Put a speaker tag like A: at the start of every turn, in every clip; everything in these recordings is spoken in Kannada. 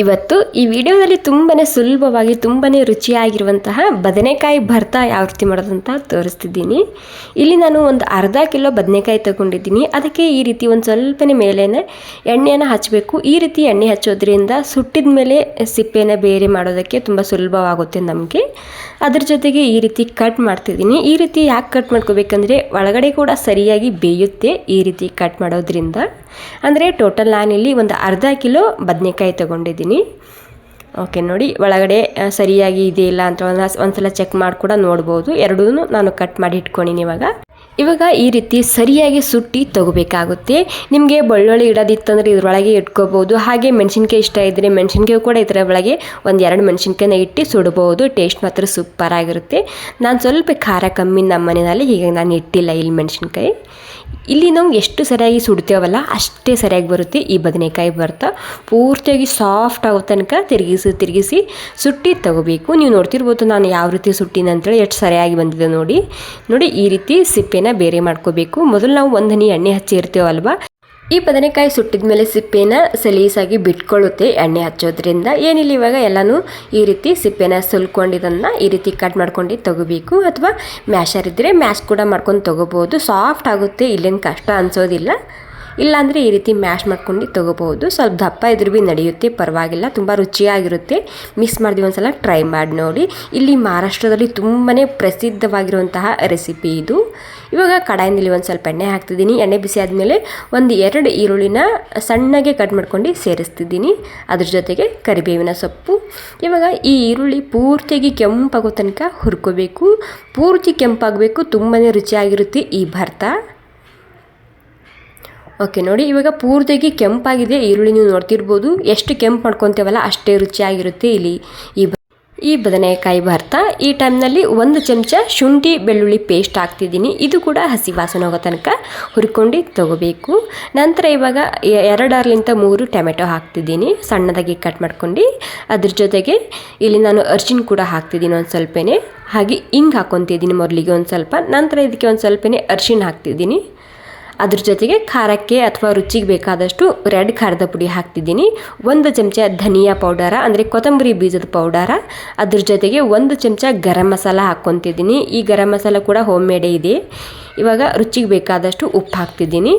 A: ಇವತ್ತು ಈ ವಿಡಿಯೋದಲ್ಲಿ ತುಂಬಾ ಸುಲಭವಾಗಿ ತುಂಬಾ ರುಚಿಯಾಗಿರುವಂತಹ ಬದನೆಕಾಯಿ ಭರ್ತಾ ಯಾವ ರೀತಿ ಮಾಡೋದಂತ ತೋರಿಸ್ತಿದ್ದೀನಿ. ಇಲ್ಲಿ ನಾನು ಒಂದು ಅರ್ಧ ಕಿಲೋ ಬದನೆಕಾಯಿ ತಗೊಂಡಿದ್ದೀನಿ. ಅದಕ್ಕೆ ಈ ರೀತಿ ಒಂದು ಸ್ವಲ್ಪನೇ ಮೇಲೆ ಎಣ್ಣೆಯನ್ನು ಹಚ್ಚಬೇಕು. ಈ ರೀತಿ ಎಣ್ಣೆ ಹಚ್ಚೋದ್ರಿಂದ ಸುಟ್ಟಿದ ಮೇಲೆ ಸಿಪ್ಪೆನ ಬೇರೆ ಮಾಡೋದಕ್ಕೆ ತುಂಬ ಸುಲಭವಾಗುತ್ತೆ ನಮಗೆ. ಅದ್ರ ಜೊತೆಗೆ ಈ ರೀತಿ ಕಟ್ ಮಾಡ್ತಿದ್ದೀನಿ. ಈ ರೀತಿ ಯಾಕೆ ಕಟ್ ಮಾಡ್ಕೋಬೇಕಂದ್ರೆ ಒಳಗಡೆ ಕೂಡ ಸರಿಯಾಗಿ ಬೇಯುತ್ತೆ ಈ ರೀತಿ ಕಟ್ ಮಾಡೋದ್ರಿಂದ. ಅಂದರೆ ಟೋಟಲ್ ನಾನಿಲ್ಲಿ ಒಂದು ಅರ್ಧ ಕಿಲೋ ಬದನೆಕಾಯಿ ತಗೊಂಡಿದ್ದೀನಿ. ಓಕೆ, ನೋಡಿ ಒಳಗಡೆ ಸರಿಯಾಗಿ ಇದೆಯಿಲ್ಲ ಅಂತ ಒಂದ್ಸಲ ಚೆಕ್ ಮಾಡಿ ಕೂಡ ನೋಡ್ಬೋದು. ಎರಡೂ ನಾನು ಕಟ್ ಮಾಡಿ ಇಟ್ಕೊಂಡಿನಿ. ಇವಾಗ ಈ ರೀತಿ ಸರಿಯಾಗಿ ಸುಟ್ಟಿ ತಗೋಬೇಕಾಗುತ್ತೆ. ನಿಮಗೆ ಬೆಳ್ಳುಳ್ಳಿ ಇಡೋದಿತ್ತಂದರೆ ಇದರೊಳಗೆ ಇಟ್ಕೋಬೋದು. ಹಾಗೆ ಮೆಣಸಿನ್ಕಾಯಿ ಇಷ್ಟ ಇದ್ದರೆ ಮೆಣಸಿನ್ಕಾಯಿ ಕೂಡ ಇದರ ಒಳಗೆ ಒಂದು 2 ಮೆಣಸಿನ್ಕಾಯಿನ ಇಟ್ಟು ಸುಡ್ಬೋದು. ಟೇಸ್ಟ್ ಮಾತ್ರ ಸೂಪರ್ ಆಗಿರುತ್ತೆ. ನಾನು ಸ್ವಲ್ಪ ಖಾರ ಕಮ್ಮಿ ನಮ್ಮ ಮನೆಯಲ್ಲಿ, ಹೀಗಾಗಿ ನಾನು ಇಟ್ಟಿಲ್ಲ ಇಲ್ಲಿ ಮೆಣಸಿನ್ಕಾಯಿ. ಇಲ್ಲಿ ನಾವು ಎಷ್ಟು ಸರಿಯಾಗಿ ಸುಡ್ತೇವಲ್ಲ ಅಷ್ಟೇ ಸರಿಯಾಗಿ ಬರುತ್ತೆ ಈ ಬದನೆಕಾಯಿ ಭರ್ತಾ. ಪೂರ್ತಿಯಾಗಿ ಸಾಫ್ಟ್ ಆಗೋ ತನಕ ತಿರುಗಿಸಿ ಸುಟ್ಟಿ ತಗೋಬೇಕು. ನೀವು ನೋಡ್ತಿರ್ಬೋದು ನಾನು ಯಾವ ರೀತಿ ಸುಟ್ಟಿನ ಅಂತೇಳಿ ಎಷ್ಟು ಸರಿಯಾಗಿ ಬಂದಿದೆ ನೋಡಿ. ಈ ರೀತಿ ಸಿಪ್ಪೆನ ಬೇರೆ ಮಾಡ್ಕೋಬೇಕು. ಮೊದಲು ನಾವು ಒಂದು ಹನಿ ಎಣ್ಣೆ ಹಚ್ಚಿ ಇರ್ತೇವಲ್ವ, ಈ ಬದನೆಕಾಯಿ ಸುಟ್ಟಿದ ಮೇಲೆ ಸಿಪ್ಪೆನ ಸಲೀಸಾಗಿ ಬಿಟ್ಕೊಳ್ಳುತ್ತೆ ಎಣ್ಣೆ ಹಚ್ಚೋದ್ರಿಂದ. ಏನಿಲ್ಲ, ಇವಾಗ ಎಲ್ಲನೂ ಈ ರೀತಿ ಸಿಪ್ಪೆನ ಸುಲ್ಕೊಂಡಿದ್ದನ್ನು ಈ ರೀತಿ ಕಟ್ ಮಾಡ್ಕೊಂಡು ತಗೋಬೇಕು. ಅಥವಾ ಮ್ಯಾಶರ್ ಇದ್ದರೆ ಮ್ಯಾಶ್ ಕೂಡ ಮಾಡ್ಕೊಂಡು ತೊಗೋಬೋದು. ಸಾಫ್ಟ್ ಆಗುತ್ತೆ, ಇಲ್ಲೇನು ಕಷ್ಟ ಅನಿಸೋದಿಲ್ಲ. ಇಲ್ಲಾಂದರೆ ಈ ರೀತಿ ಮ್ಯಾಶ್ ಮಾಡ್ಕೊಂಡು ತೊಗೋಬೋದು. ಸ್ವಲ್ಪ ದಪ್ಪ ಇದ್ರೂ ಭೀ ನಡೆಯುತ್ತೆ, ಪರವಾಗಿಲ್ಲ, ತುಂಬ ರುಚಿಯಾಗಿರುತ್ತೆ. ಮಿಕ್ಸ್ ಮಾಡಿದ್ವಿ ಒಂದ್ಸಲ ಟ್ರೈ ಮಾಡಿ ನೋಡಿ. ಇಲ್ಲಿ ಮಹಾರಾಷ್ಟ್ರದಲ್ಲಿ ತುಂಬಾ ಪ್ರಸಿದ್ಧವಾಗಿರುವಂತಹ ರೆಸಿಪಿ ಇದು. ಇವಾಗ ಕಡಾಯಿನಲ್ಲಿ ಒಂದು ಸ್ವಲ್ಪ ಎಣ್ಣೆ ಹಾಕ್ತಿದ್ದೀನಿ. ಎಣ್ಣೆ ಬಿಸಿ ಆದಮೇಲೆ ಒಂದು 2 ಈರುಳ್ಳಿನ ಸಣ್ಣಗೆ ಕಟ್ ಮಾಡ್ಕೊಂಡು ಸೇರಿಸ್ತಿದ್ದೀನಿ. ಅದ್ರ ಜೊತೆಗೆ ಕರಿಬೇವಿನ ಸೊಪ್ಪು. ಇವಾಗ ಈ ಈರುಳ್ಳಿ ಪೂರ್ತಿಯಾಗಿ ಕೆಂಪಾಗೋ ತನಕ ಹುರ್ಕೋಬೇಕು. ಪೂರ್ತಿ ಕೆಂಪಾಗಬೇಕು, ತುಂಬಾ ರುಚಿಯಾಗಿರುತ್ತೆ ಈ ಭರ್ತಾ. ಓಕೆ, ನೋಡಿ ಇವಾಗ ಪೂರ್ತಿಯಾಗಿ ಕೆಂಪಾಗಿದೆ ಈರುಳ್ಳಿ. ನೀವು ನೋಡ್ತಿರ್ಬೋದು ಎಷ್ಟು ಕೆಂಪು ಮಾಡ್ಕೊತೇವಲ್ಲ ಅಷ್ಟೇ ರುಚಿಯಾಗಿರುತ್ತೆ ಇಲ್ಲಿ ಈ ಬದನೆಕಾಯಿ ಭರ್ತಾ. ಈ ಟೈಮ್ನಲ್ಲಿ 1 ಚಮಚ ಶುಂಠಿ ಬೆಳ್ಳುಳ್ಳಿ ಪೇಸ್ಟ್ ಹಾಕ್ತಿದ್ದೀನಿ. ಇದು ಕೂಡ ಹಸಿ ವಾಸನೆ ಹೋಗೋ ತನಕ ಹುರ್ಕೊಂಡು ತಗೋಬೇಕು. ನಂತರ ಇವಾಗ 2-3 ಟೊಮೆಟೊ ಹಾಕ್ತಿದ್ದೀನಿ, ಸಣ್ಣದಾಗಿ ಕಟ್ ಮಾಡ್ಕೊಂಡು. ಅದ್ರ ಜೊತೆಗೆ ಇಲ್ಲಿ ನಾನು ಅರಿಶಿನ ಕೂಡ ಹಾಕ್ತಿದ್ದೀನಿ ಒಂದು ಸ್ವಲ್ಪನೇ. ಹಾಗೆ ಹಿಂಗೆ ಹಾಕ್ಕೊತಿದ್ದೀನಿ ಮೊದಲಿಗೆ ಒಂದು ಸ್ವಲ್ಪ. ನಂತರ ಇದಕ್ಕೆ ಒಂದು ಸ್ವಲ್ಪನೇ ಅರಿಶಿನ ಹಾಕ್ತಿದ್ದೀನಿ. ಅದ್ರ ಜೊತೆಗೆ ಖಾರಕ್ಕೆ ಅಥವಾ ರುಚಿಗೆ ಬೇಕಾದಷ್ಟು ರೆಡ್ ಖಾರದ ಪುಡಿ ಹಾಕ್ತಿದ್ದೀನಿ. 1 ಚಮಚ ಧನಿಯಾ ಪೌಡರ ಅಂದರೆ ಕೊತ್ತಂಬರಿ ಬೀಜದ ಪೌಡರ. ಅದ್ರ ಜೊತೆಗೆ 1 ಚಮಚ ಗರಂ ಮಸಾಲ ಹಾಕ್ಕೊತಿದ್ದೀನಿ. ಈ ಗರಂ ಮಸಾಲ ಕೂಡ ಹೋಮ್ ಮೇಡೇ ಇದೆ. ಇವಾಗ ರುಚಿಗೆ ಬೇಕಾದಷ್ಟು ಉಪ್ಪು ಹಾಕ್ತಿದ್ದೀನಿ.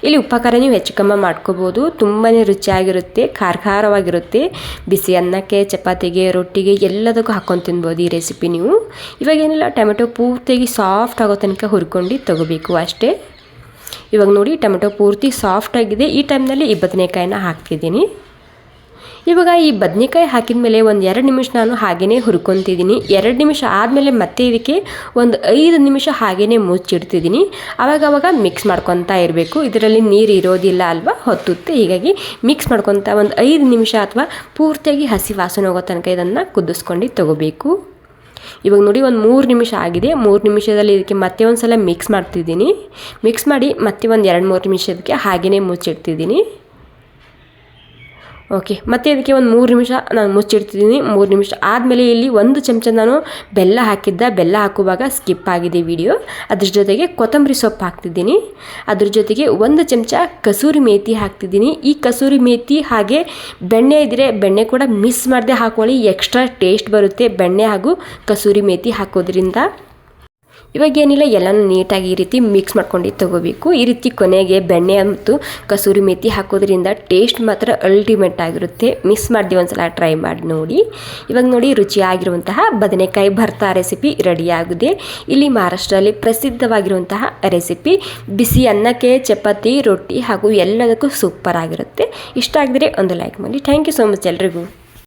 A: ಇಲ್ಲಿ ಉಪ್ಪು ಖಾರ ನೀವು ಹೆಚ್ಚು ಕಮ್ಮಿ ಮಾಡ್ಕೋಬೋದು. ತುಂಬಾ ರುಚಿಯಾಗಿರುತ್ತೆ, ಖಾರವಾಗಿರುತ್ತೆ. ಬಿಸಿ ಅನ್ನಕ್ಕೆ, ಚಪಾತಿಗೆ, ರೊಟ್ಟಿಗೆ ಎಲ್ಲದಕ್ಕೂ ಹಾಕ್ಕೊಂಡು ತಿನ್ಬೋದು ಈ ರೆಸಿಪಿ ನೀವು. ಇವಾಗೇನಿಲ್ಲ, ಟೊಮೆಟೊ ಪೂರ್ತಿಯಾಗಿ ಸಾಫ್ಟ್ ಆಗೋ ತನಕ ಹುರ್ಕೊಂಡು ತಗೋಬೇಕು ಅಷ್ಟೇ. ಇವಾಗ ನೋಡಿ ಟೊಮೆಟೊ ಪೂರ್ತಿ ಸಾಫ್ಟ್ ಆಗಿದೆ. ಈ ಟೈಮ್ನಲ್ಲಿ ಈ ಬದನೆಕಾಯಿನ ಹಾಕ್ತಿದ್ದೀನಿ. ಇವಾಗ ಈ ಬದನೆಕಾಯಿ ಹಾಕಿದ ಮೇಲೆ ಒಂದು 2 ನಿಮಿಷ ನಾನು ಹಾಗೇ ಹುರ್ಕೊತಿದ್ದೀನಿ. 2 ನಿಮಿಷ ಆದಮೇಲೆ ಮತ್ತೆ ಇದಕ್ಕೆ ಒಂದು 5 ನಿಮಿಷ ಹಾಗೇ ಮುಚ್ಚಿಡ್ತಿದ್ದೀನಿ. ಆವಾಗ ಮಿಕ್ಸ್ ಮಾಡ್ಕೊತಾ ಇರಬೇಕು. ಇದರಲ್ಲಿ ನೀರು ಇರೋದಿಲ್ಲ ಅಲ್ವಾ, ಹೊತ್ತುತ್ತೆ. ಹೀಗಾಗಿ ಮಿಕ್ಸ್ ಮಾಡ್ಕೊತಾ ಒಂದು 5 ನಿಮಿಷ ಅಥವಾ ಪೂರ್ತಿಯಾಗಿ ಹಸಿ ವಾಸನೆ ಹೋಗೋ ತನಕ ಇದನ್ನು ಕುದಿಸ್ಕೊಂಡು ತಗೋಬೇಕು. ಇವಾಗ ನೋಡಿ ಒಂದು 3 ನಿಮಿಷ ಆಗಿದೆ. 3 ನಿಮಿಷದಲ್ಲಿ ಇದಕ್ಕೆ ಮತ್ತೆ ಒಂದು ಸಲ ಮಿಕ್ಸ್ ಮಾಡ್ತಿದ್ದೀನಿ. ಮಿಕ್ಸ್ ಮಾಡಿ ಮತ್ತೆ ಒಂದು 2-3 ನಿಮಿಷದಕ್ಕೆ ಹಾಗೇ ಮುಚ್ಚಿಡ್ತಿದ್ದೀನಿ. ಓಕೆ, ಮತ್ತೆ ಇದಕ್ಕೆ ಒಂದು 3 ನಿಮಿಷ ನಾನು ಮುಚ್ಚಿಡ್ತಿದ್ದೀನಿ. 3 ನಿಮಿಷ ಆದಮೇಲೆ ಇಲ್ಲಿ 1 ಚಮಚ ನಾನು ಬೆಲ್ಲ ಹಾಕಿದ್ದೆ. ಬೆಲ್ಲ ಹಾಕುವಾಗ ಸ್ಕಿಪ್ ಆಗಿದೆ ವಿಡಿಯೋ. ಅದ್ರ ಜೊತೆಗೆ ಕೊತ್ತಂಬರಿ ಸೊಪ್ಪು ಹಾಕ್ತಿದ್ದೀನಿ. ಅದ್ರ ಜೊತೆಗೆ 1 ಚಮಚ ಕಸೂರಿ ಮೇಥಿ ಹಾಕ್ತಿದ್ದೀನಿ. ಈ ಕಸೂರಿ ಮೇಥಿ ಹಾಗೆ ಬೆಣ್ಣೆ ಇದ್ದರೆ ಬೆಣ್ಣೆ ಕೂಡ ಮಿಸ್ ಮಾಡದೆ ಹಾಕೊಳ್ಳಿ, ಎಕ್ಸ್ಟ್ರಾ ಟೇಸ್ಟ್ ಬರುತ್ತೆ ಬೆಣ್ಣೆ ಹಾಗೂ ಕಸೂರಿ ಮೇಥಿ ಹಾಕೋದ್ರಿಂದ. ಇವಾಗ ಏನಿಲ್ಲ, ಎಲ್ಲನೂ ನೀಟಾಗಿ ಈ ರೀತಿ ಮಿಕ್ಸ್ ಮಾಡ್ಕೊಂಡು ತಗೋಬೇಕು. ಈ ರೀತಿ ಕೊನೆಗೆ ಬೆಣ್ಣೆ ಮತ್ತು ಕಸೂರಿ ಮೇಥಿ ಹಾಕೋದ್ರಿಂದ ಟೇಸ್ಟ್ ಮಾತ್ರ ಅಲ್ಟಿಮೇಟ್ ಆಗಿರುತ್ತೆ. ಮಿಸ್ ಮಾಡಿದೆ ಒಂದ್ಸಲ ಟ್ರೈ ಮಾಡಿ ನೋಡಿ. ಇವಾಗ ನೋಡಿ ರುಚಿಯಾಗಿರುವಂತಹ ಬದನೆಕಾಯಿ ಭರ್ತಾ ರೆಸಿಪಿ ರೆಡಿಯಾಗಿದೆ. ಇಲ್ಲಿ ಮಹಾರಾಷ್ಟ್ರದಲ್ಲಿ ಪ್ರಸಿದ್ಧವಾಗಿರುವಂತಹ ರೆಸಿಪಿ. ಬಿಸಿ ಅನ್ನಕ್ಕೆ, ಚಪಾತಿ, ರೊಟ್ಟಿ ಹಾಗೂ ಎಲ್ಲದಕ್ಕೂ ಸೂಪರ್ ಆಗಿರುತ್ತೆ. ಇಷ್ಟ ಆಗಿದ್ರೆ ಒಂದು ಲೈಕ್ ಮಾಡಿ. ಥ್ಯಾಂಕ್ ಯು ಸೋ ಮಚ್ ಎಲ್ರಿಗೂ.